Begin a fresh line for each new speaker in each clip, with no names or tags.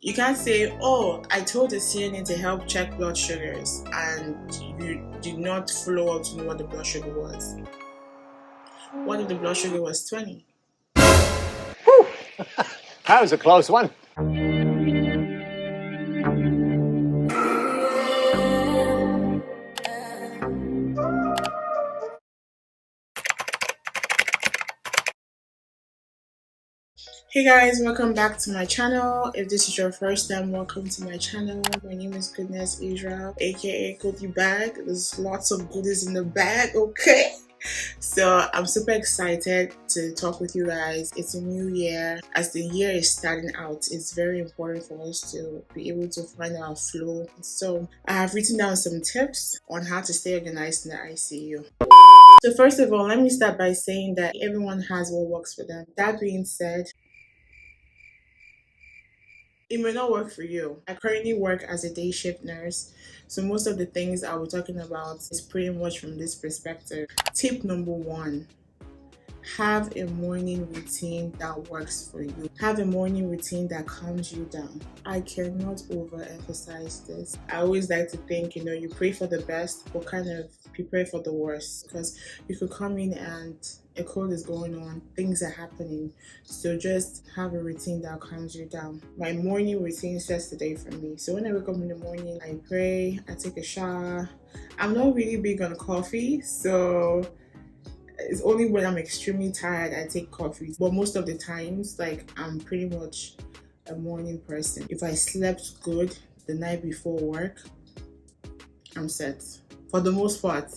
You can't say, oh, I told the CNA to help check blood sugars and you did not follow up to know what the blood sugar was. What if the blood sugar was 20?
Whew. That was a close one.
Hey guys, welcome back to my channel. If this is your first time, welcome to my channel. My name is Goodness Israel, aka Goodie Bag. There's lots of goodies in the bag, okay? So I'm super excited to talk with you guys. It's a new year. As the year is starting out, it's very important for us to be able to find our flow. So I have written down some tips on how to stay organized in the ICU. So first of all, let me start by saying that everyone has what works for them. That being said, it may not work for you. I currently work as a day shift nurse, so most of the things I'll be talking about is pretty much from this perspective. Tip number one: have a morning routine that works for you. Have a morning routine that calms you down. I cannot overemphasize this. I always like to think, you pray for the best, but kind of prepare for the worst, because you could come in and a cold is going on, things are happening. So just have a routine that calms you down. My morning routine sets the day for me. So when I wake up in the morning, I pray, I take a shower. I'm not really big on coffee, so it's only when I'm extremely tired I take coffee. But most of the times, I'm pretty much a morning person. If I slept good the night before work, I'm set. For the most part.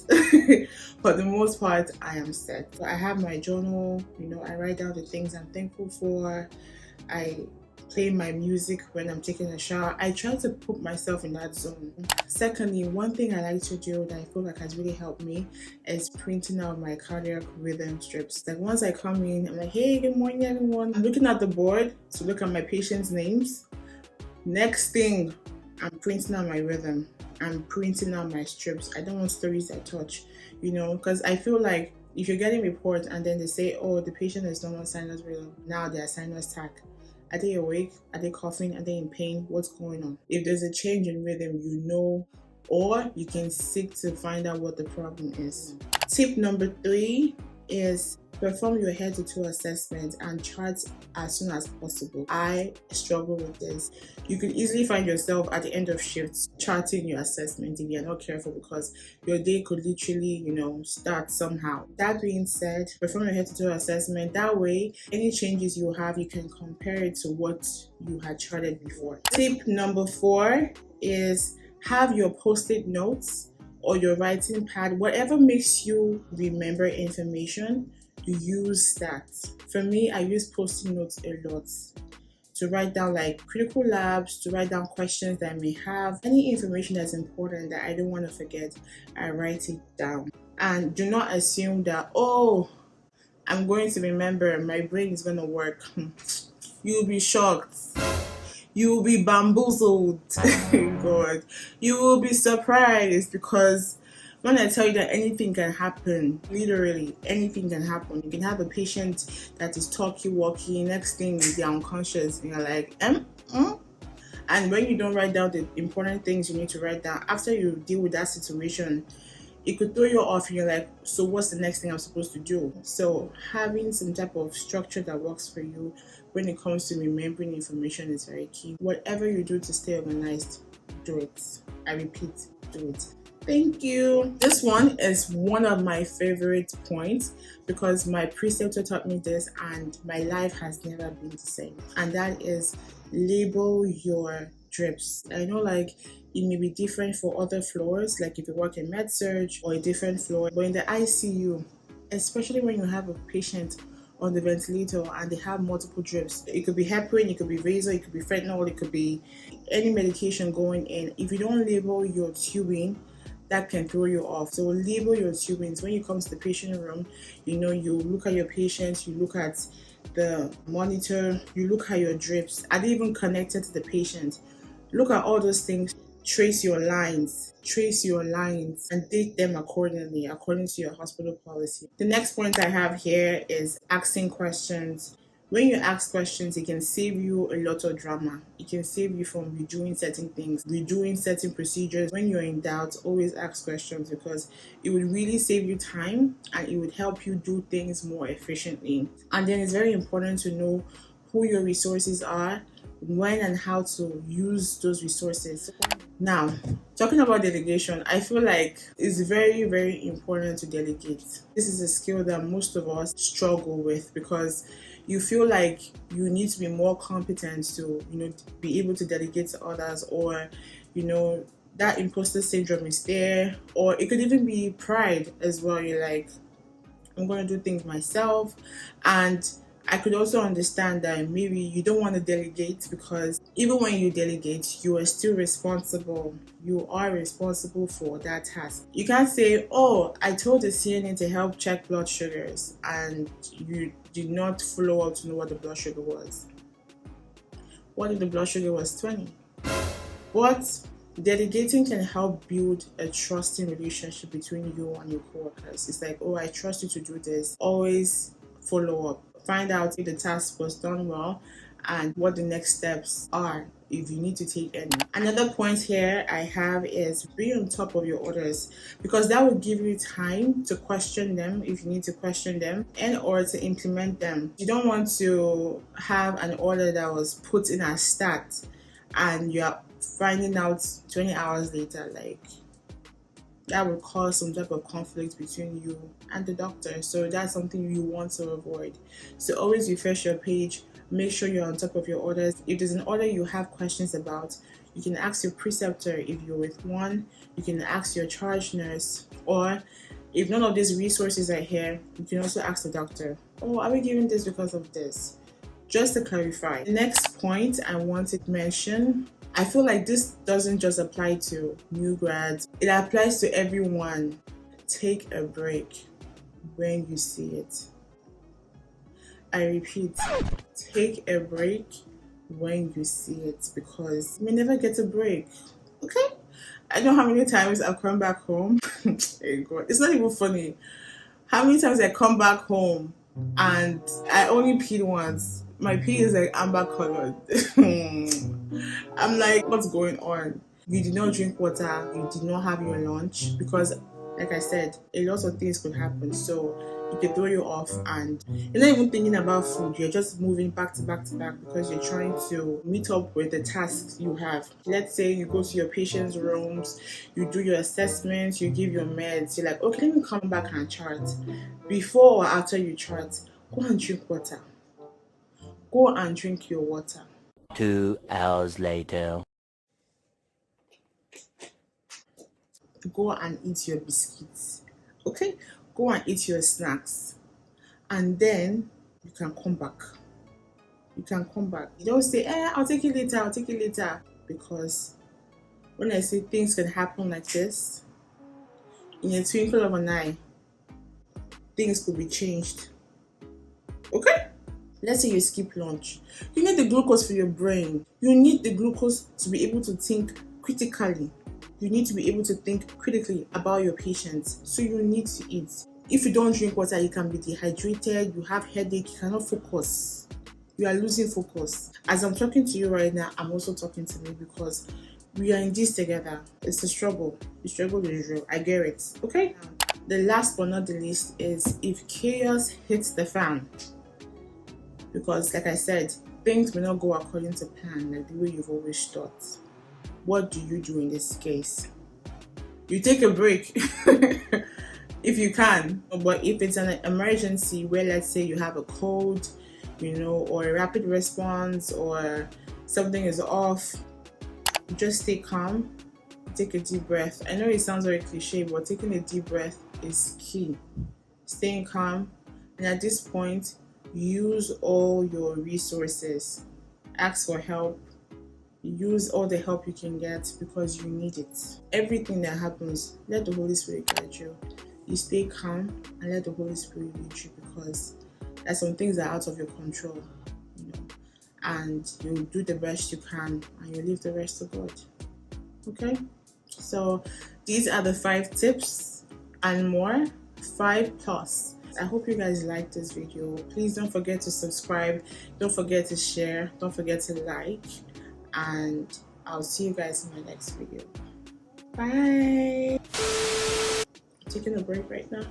For the most part, I am set. So I have my journal, I write down the things I'm thankful for. I play my music when I'm taking a shower. I try to put myself in that zone. Secondly, one thing I like to do that I feel like has really helped me is printing out my cardiac rhythm strips. Like once I come in, I'm like, hey, good morning everyone. I'm looking at the board to look at my patients' names. Next thing, I'm printing out my rhythm. I'm printing out my strips. I don't want stories I touch, because I feel like if you're getting reports and then they say, oh, the patient is not on sinus rhythm, now they're sinus tach. Are they awake? Are they coughing? Are they in pain? What's going on? If there's a change in rhythm, or you can seek to find out what the problem is. Tip number 3 is perform your head to toe assessment and chart as soon as possible. I struggle with this. You could easily find yourself at the end of shifts charting your assessment if you're not careful, because your day could literally, start somehow. That being said, perform your head to toe assessment. That way, any changes you have, you can compare it to what you had charted before. Tip number 4 is have your post-it notes or your writing pad, whatever makes you remember information. Use that. For me, I use post-it notes a lot to write down critical labs, to write down questions that I may have, any information that's important that I don't want to forget. I write it down. And do not assume that, oh, I'm going to remember, my brain is going to work. You'll be shocked. You will be bamboozled. God, you will be surprised, because when I tell you that anything can happen, literally anything can happen. You can have a patient that is talky-walky, next thing they're unconscious, and you're like, And when you don't write down the important things you need to write down, after you deal with that situation, it could throw you off and you're like, so what's the next thing I'm supposed to do? So having some type of structure that works for you when it comes to remembering information is very key. Whatever you do to stay organized, do it. I repeat, do it. Thank you. This one is one of my favorite points because my preceptor taught me this and my life has never been the same. And that is label your drips. I know it may be different for other floors, like if you work in med surg or a different floor, but in the ICU, especially when you have a patient on the ventilator and they have multiple drips, it could be heparin, it could be Razor, it could be fentanyl, it could be any medication going in. If you don't label your tubing, that can throw you off. So label your tubings. When you come to the patient room, you look at your patients, you look at the monitor, you look at your drips. Are they even connected to the patient? Look at all those things. Trace your lines, and date them accordingly, according to your hospital policy. The next point I have here is asking questions When you ask questions, it can save you a lot of drama. It can save you from redoing certain things, redoing certain procedures. When you're in doubt, always ask questions, because it would really save you time and it would help you do things more efficiently. And then it's very important to know who your resources are, when and how to use those resources. Now, talking about delegation, I feel like it's very, very important to delegate. This is a skill that most of us struggle with, because you feel like you need to be more competent to, be able to delegate to others, or, that imposter syndrome is there, or it could even be pride as well. You're like, I'm going to do things myself. And I could also understand that maybe you don't want to delegate, because even when you delegate, you are still responsible. You are responsible for that task. You can't say, oh, I told the CNA to help check blood sugars, and you did not follow up to know what the blood sugar was. What if the blood sugar was 20? But delegating can help build a trusting relationship between you and your coworkers. It's like, oh, I trust you to do this. Always follow up. Find out if the task was done well and what the next steps are, if you need to take any. Another point here I have is be on top of your orders, because that will give you time to question them if you need to question them, and or to implement them. You don't want to have an order that was put in as start and you are finding out 20 hours later. Like, that would cause some type of conflict between you and the doctor. So that's something you want to avoid. So always refresh your page, make sure you're on top of your orders. If there's an order you have questions about, you can ask your preceptor if you're with one, you can ask your charge nurse, or if none of these resources are here, you can also ask the doctor, oh, are we giving this because of this? Just to clarify. The next point I want to mention, I feel like this doesn't just apply to new grads, it applies to everyone. Take a break when you see it. I repeat, take a break when you see it, because you may never get a break. Okay? I know how many times I've come back home. Hey God, it's not even funny. How many times I come back home and I only peed once. My pee is like amber colored. I'm like, what's going on? You did not drink water, you did not have your lunch, because like I said, a lot of things could happen. So it could throw you off, and you're not even thinking about food, you're just moving back to back to back because you're trying to meet up with the tasks you have. Let's say you go to your patient's rooms, you do your assessments, you give your meds, you're like, okay, let me come back and chart. Before or after you chart, go and drink water. Go and drink your water.
2 hours later.
Go and eat your biscuits. Okay? Go and eat your snacks. And then you can come back. You can come back. You don't say, I'll take it later, I'll take it later. Because when I say things can happen like this, in a twinkle of an eye, things could be changed. Okay? Let's say you skip lunch. You need the glucose for your brain. You need the glucose to be able to think critically. You need to be able to think critically about your patients. So you need to eat. If you don't drink water, you can be dehydrated, you have headache, you cannot focus. You are losing focus. As I'm talking to you right now, I'm also talking to me, because we are in this together. It's a struggle. The struggle is real. I get it. Okay? The last but not the least is if chaos hits the fan. Because like I said, things may not go according to plan, like the way you've always thought. What do you do in this case? You take a break if you can. But if it's an emergency where, let's say, you have a cold, or a rapid response, or something is off, just stay calm, take a deep breath. I know it sounds very cliche, but taking a deep breath is key. Staying calm, and at this point, use all your resources. Ask for help. Use all the help you can get, because you need it. Everything that happens, let the Holy Spirit guide you. You stay calm and let the Holy Spirit lead you, because there's some things that are out of your control, and you'll do the best you can and you leave the rest to God. Okay? So these are the 5 tips and more, 5 plus. I hope you guys liked this video. Please don't forget to subscribe, don't forget to share, don't forget to like, and I'll see you guys in my next video. Bye. I'm taking a break right now.